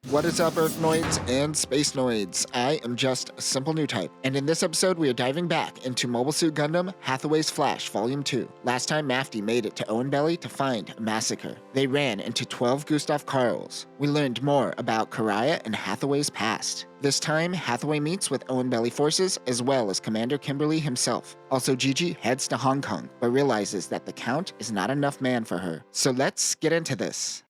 What is up, Earthnoids and Spacenoids? I am just a simple new type, and in this episode we are diving back into Mobile Suit Gundam Hathaway's Flash Volume 2. Last time Mafty made it to Oenbelli to find a massacre. They ran into 12 Gustav Karls. We learned more about Karaya and Hathaway's past. This time, Hathaway meets with Oenbelli forces as well as Commander Kimberly himself. Also, Gigi heads to Hong Kong, but realizes that the Count is not enough man for her. So let's get into this.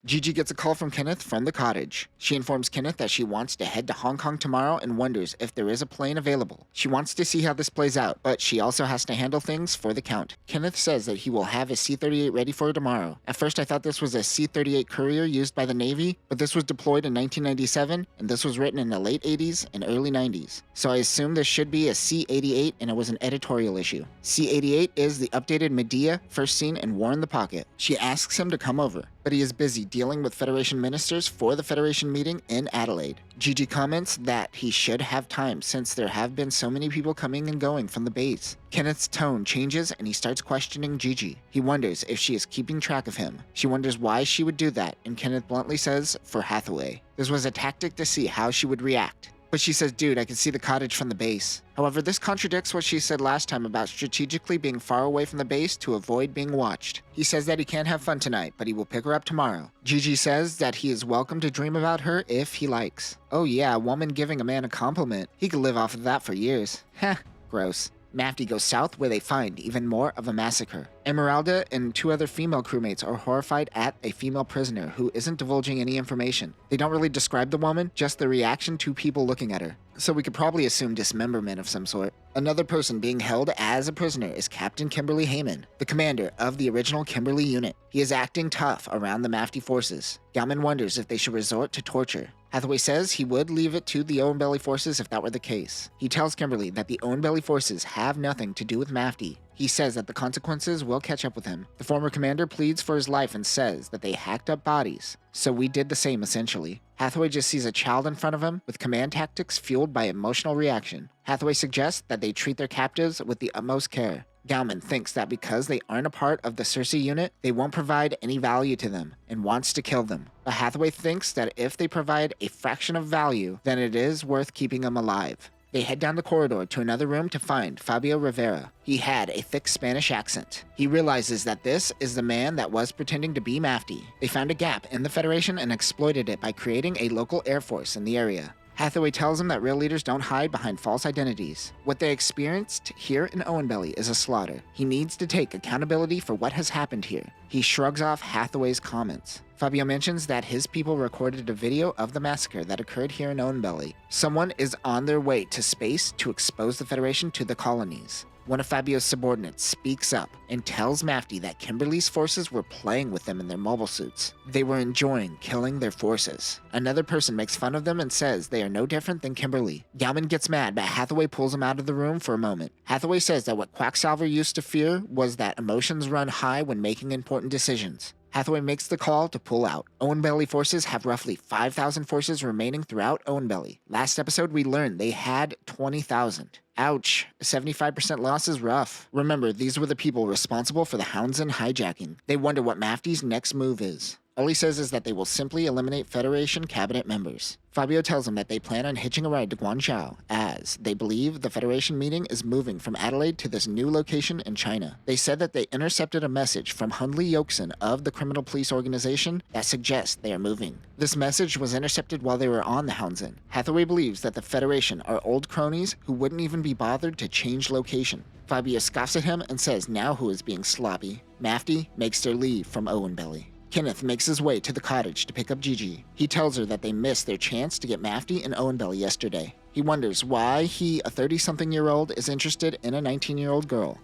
Gigi gets a call from Kenneth from the cottage. She informs Kenneth that she wants to head to Hong Kong tomorrow and wonders if there is a plane available. She wants to see how this plays out, but she also has to handle things for the Count. Kenneth says that he will have his C-38 ready for her tomorrow. At first I thought this was a C-38 Courier used by the Navy, but this was deployed in 1997, and this was written in the late 80s and early 90s. So I assume this should be a C-88 and it was an editorial issue. C-88 is the updated Medea, first seen in War in the Pocket. She asks him to come over, but he is busy dealing with Federation ministers for the Federation meeting in Adelaide. Gigi comments that he should have time since there have been so many people coming and going from the base. Kenneth's tone changes and he starts questioning Gigi. He wonders if she is keeping track of him. She wonders why she would do that, and Kenneth bluntly says, for Hathaway. This was a tactic to see how she would react. But she says, dude, I can see the cottage from the base. However, this contradicts what she said last time about strategically being far away from the base to avoid being watched. He says that he can't have fun tonight, but he will pick her up tomorrow. Gigi says that he is welcome to dream about her if he likes. Oh yeah, a woman giving a man a compliment. He could live off of that for years. Heh, gross. Mafty goes south where they find even more of a massacre. Emeralda and two other female crewmates are horrified at a female prisoner who isn't divulging any information. They don't really describe the woman, just the reaction to people looking at her. So we could probably assume dismemberment of some sort. Another person being held as a prisoner is Captain Kimberly Heyman, the commander of the original Kimberly unit. He is acting tough around the Mafty forces. Galman wonders if they should resort to torture. Hathaway says he would leave it to the Oenbelli forces if that were the case. He tells Kimberly that the Oenbelli forces have nothing to do with Mafty. He says that the consequences will catch up with him. The former commander pleads for his life and says that they hacked up bodies. So we did the same essentially. Hathaway just sees a child in front of him with command tactics fueled by emotional reaction. Hathaway suggests that they treat their captives with the utmost care. Galman thinks that because they aren't a part of the Cersei unit, they won't provide any value to them and wants to kill them. But Hathaway thinks that if they provide a fraction of value, then it is worth keeping them alive. They head down the corridor to another room to find Fabio Rivera. He had a thick Spanish accent. He realizes that this is the man that was pretending to be Mafty. They found a gap in the Federation and exploited it by creating a local air force in the area. Hathaway tells him that real leaders don't hide behind false identities. What they experienced here in Oenbelli is a slaughter. He needs to take accountability for what has happened here. He shrugs off Hathaway's comments. Fabio mentions that his people recorded a video of the massacre that occurred here in Oenbelli. Someone is on their way to space to expose the Federation to the colonies. One of Fabio's subordinates speaks up and tells Mafty that Kimberly's forces were playing with them in their mobile suits. They were enjoying killing their forces. Another person makes fun of them and says they are no different than Kimberly. Galman gets mad, but Hathaway pulls him out of the room for a moment. Hathaway says that what Quacksalver used to fear was that emotions run high when making important decisions. Hathaway makes the call to pull out. Oenbelli forces have roughly 5,000 forces remaining throughout Oenbelli. Last episode we learned they had 20,000. Ouch, 75% loss is rough. Remember, these were the people responsible for the Houndsdon hijacking. They wonder what Mafty's next move is. All he says is that they will simply eliminate Federation cabinet members. Fabio tells him that they plan on hitching a ride to Guangzhou, as they believe the Federation meeting is moving from Adelaide to this new location in China. They said that they intercepted a message from Hundley Yokson of the criminal police organization that suggests they are moving. This message was intercepted while they were on the Houndsdon. Hathaway believes that the Federation are old cronies who wouldn't even be bothered to change location. Fabio scoffs at him and says now who is being sloppy. Mafty makes their leave from Oenbelli. Kenneth makes his way to the cottage to pick up Gigi. He tells her that they missed their chance to get Mafty in Oenbelli yesterday. He wonders why he, a 30-something-year-old, is interested in a 19-year-old girl.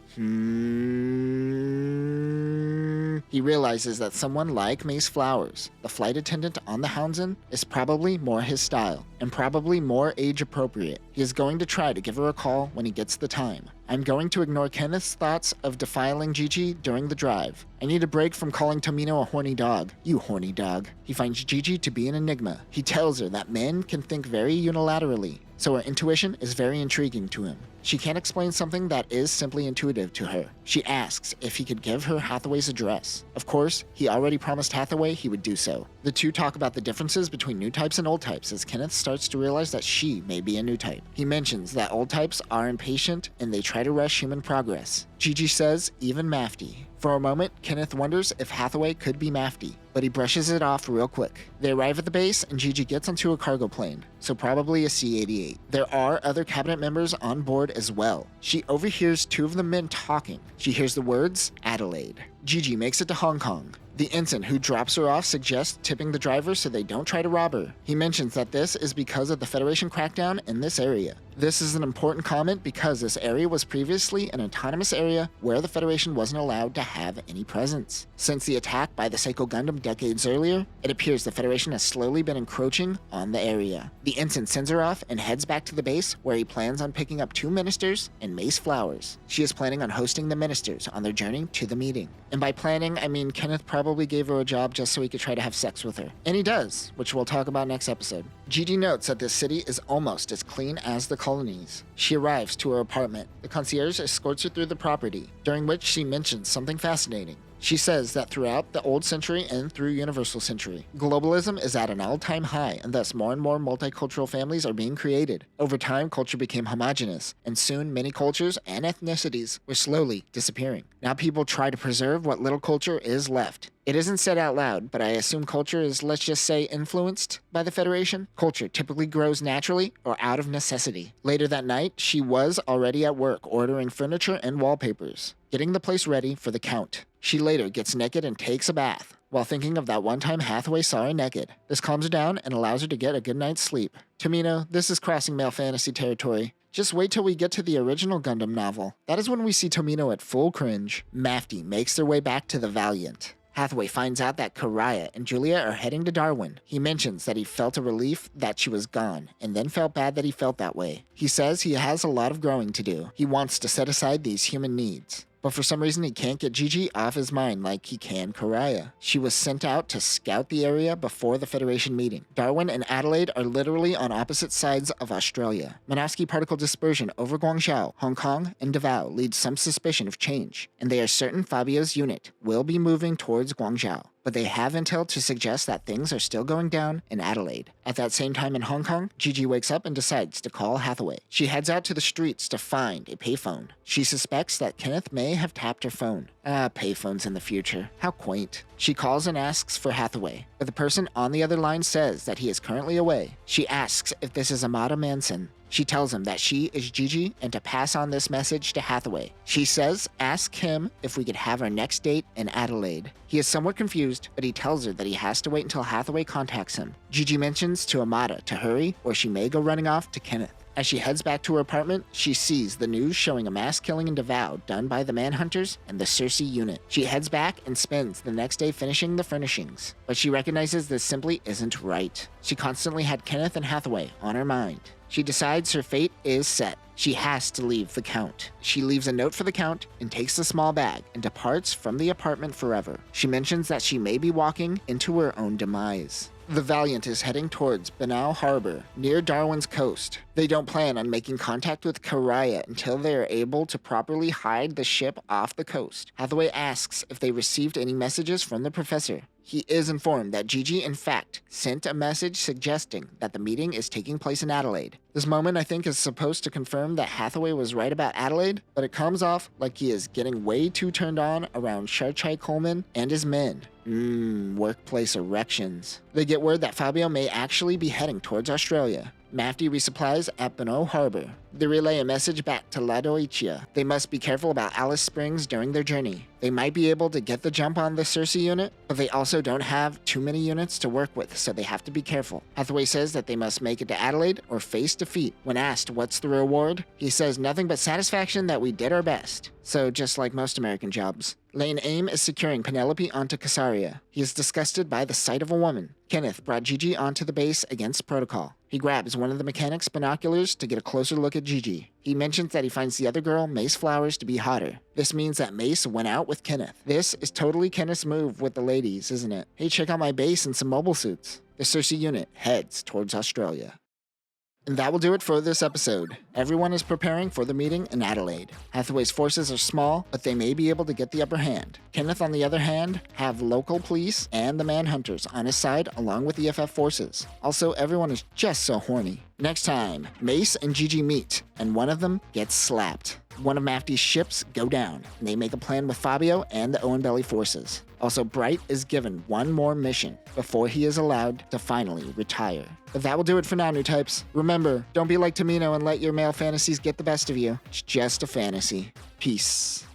He realizes that someone like Mace Flowers, the flight attendant on the Houndsdon, is probably more his style, and probably more age-appropriate. He is going to try to give her a call when he gets the time. I'm going to ignore Kenneth's thoughts of defiling Gigi during the drive. I need a break from calling Tomino a horny dog. You horny dog. He finds Gigi to be an enigma. He tells her that men can think very unilaterally. so her intuition is very intriguing to him. She can't explain something that is simply intuitive to her. She asks if he could give her Hathaway's address. Of course, he already promised Hathaway he would do so. The two talk about the differences between new types and old types as Kenneth starts to realize that she may be a new type. He mentions that old types are impatient and they try to rush human progress. Gigi says even Mafty. For a moment, Kenneth wonders if Hathaway could be Mafty, but he brushes it off real quick. They arrive at the base and Gigi gets onto a cargo plane, so probably a C-88. There are other cabinet members on board as well. She overhears two of the men talking. She hears the words, Adelaide. Gigi makes it to Hong Kong. The ensign who drops her off suggests tipping the driver so they don't try to rob her. He mentions that this is because of the Federation crackdown in this area. This is an important comment because this area was previously an autonomous area where the Federation wasn't allowed to have any presence. Since the attack by the Psycho Gundam decades earlier, it appears the Federation has slowly been encroaching on the area. The ensign sends her off and heads back to the base where he plans on picking up 2 ministers and Mace Flowers. She is planning on hosting the ministers on their journey to the meeting. And by planning, I mean Kenneth probably gave her a job just so he could try to have sex with her. And he does, which we'll talk about next episode. Gigi notes that this city is almost as clean as the colonies. She arrives to her apartment. The concierge escorts her through the property, during which she mentions something fascinating. She says that throughout the old century and through universal century, globalism is at an all-time high, and thus more and more multicultural families are being created. Over time, culture became homogenous, and soon many cultures and ethnicities were slowly disappearing. Now people try to preserve what little culture is left. It isn't said out loud, but I assume culture is, let's just say, influenced by the Federation. Culture typically grows naturally or out of necessity. Later that night, she was already at work ordering furniture and wallpapers, getting the place ready for the Count. She later gets naked and takes a bath, while thinking of that one time Hathaway saw her naked. This calms her down and allows her to get a good night's sleep. Tomino, this is crossing male fantasy territory. Just wait till we get to the original Gundam novel. That is when we see Tomino at full cringe. Mafty makes their way back to the Valiant. Hathaway finds out that Karaya and Julia are heading to Darwin. He mentions that he felt a relief that she was gone, and then felt bad that he felt that way. He says he has a lot of growing to do. He wants to set aside these human needs. But for some reason he can't get Gigi off his mind like he can Karaya. She was sent out to scout the area before the Federation meeting. Darwin and Adelaide are literally on opposite sides of Australia. Minovsky particle dispersion over Guangzhou, Hong Kong, and Davao leads some suspicion of change, and they are certain Fabio's unit will be moving towards Guangzhou. But they have intel to suggest that things are still going down in Adelaide. At that same time in Hong Kong, Gigi wakes up and decides to call Hathaway. She heads out to the streets to find a payphone. She suspects that Kenneth may have tapped her phone. Payphones in the future. How quaint. She calls and asks for Hathaway, but the person on the other line says that he is currently away. She asks if this is Amada Manson. She tells him that she is Gigi and to pass on this message to Hathaway. She says, ask him if we could have our next date in Adelaide. He is somewhat confused, but he tells her that he has to wait until Hathaway contacts him. Gigi mentions to Amada to hurry or she may go running off to Kenneth. As she heads back to her apartment, she sees the news showing a mass killing in Davao done by the Manhunters and the Circe unit. She heads back and spends the next day finishing the furnishings, but she recognizes this simply isn't right. She constantly had Kenneth and Hathaway on her mind. She decides her fate is set. She has to leave the Count. She leaves a note for the Count and takes the small bag and departs from the apartment forever. She mentions that she may be walking into her own demise. The Valiant is heading towards Banao Harbor, near Darwin's coast. They don't plan on making contact with Karaya until they are able to properly hide the ship off the coast. Hathaway asks if they received any messages from the professor. He is informed that Gigi, in fact, sent a message suggesting that the meeting is taking place in Adelaide. This moment, I think, is supposed to confirm that Hathaway was right about Adelaide, but it comes off like he is getting way too turned on around Sharchai Coleman and his men. Workplace erections. They get word that Fabio may actually be heading towards Australia. Mafty resupplies at Banao Harbor. They relay a message back to Ladoichia. They must be careful about Alice Springs during their journey. They might be able to get the jump on the Circe unit, but they also don't have too many units to work with, so they have to be careful. Hathaway says that they must make it to Adelaide or face defeat. When asked what's the reward, he says nothing but satisfaction that we did our best. So just like most American jobs. Lane aim is securing Penelope onto Casaria. He is disgusted by the sight of a woman. Kenneth brought Gigi onto the base against protocol. He grabs one of the mechanic's binoculars to get a closer look at Gigi. He mentions that he finds the other girl, Mace Flowers, to be hotter. This means that Mace went out with Kenneth. This is totally Kenneth's move with the ladies, isn't it? Hey, check out my base and some mobile suits. The Circe unit heads towards Australia. And that will do it for this episode. Everyone is preparing for the meeting in Adelaide. Hathaway's forces are small, but they may be able to get the upper hand. Kenneth, on the other hand, have local police and the Manhunters on his side along with EFF forces. Also, everyone is just so horny. Next time, Mace and Gigi meet, and one of them gets slapped. One of Mafty's ships go down, and they make a plan with Fabio and the Oenbelli forces. Also, Bright is given one more mission before he is allowed to finally retire. But that will do it for now, new types. Remember, don't be like Tamino and let your male fantasies get the best of you. It's just a fantasy. Peace.